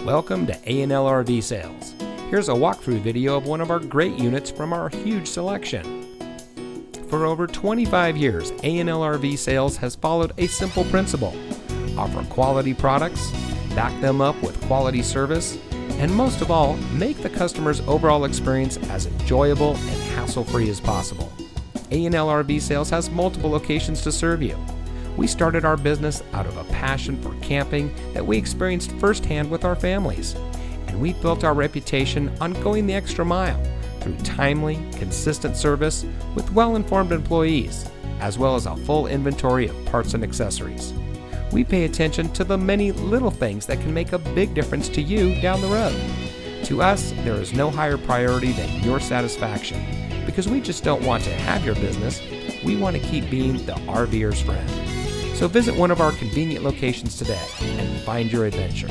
Welcome to A&L RV Sales. Here's a walkthrough video of one of our great units from our huge selection. For over 25 years, A&L RV Sales has followed a simple principle: offer quality products, back them up with quality service, and most of all, make the customer's overall experience as enjoyable and hassle-free as possible. A&L RV Sales has multiple locations to serve you. We started our business out of a passion for camping that we experienced firsthand with our families, and we built our reputation on going the extra mile through timely, consistent service with well-informed employees, as well as a full inventory of parts and accessories. We pay attention to the many little things that can make a big difference to you down the road. To us, there is no higher priority than your satisfaction, because we just don't want to have your business. We want to keep being the RVer's friend. So visit one of our convenient locations today and find your adventure.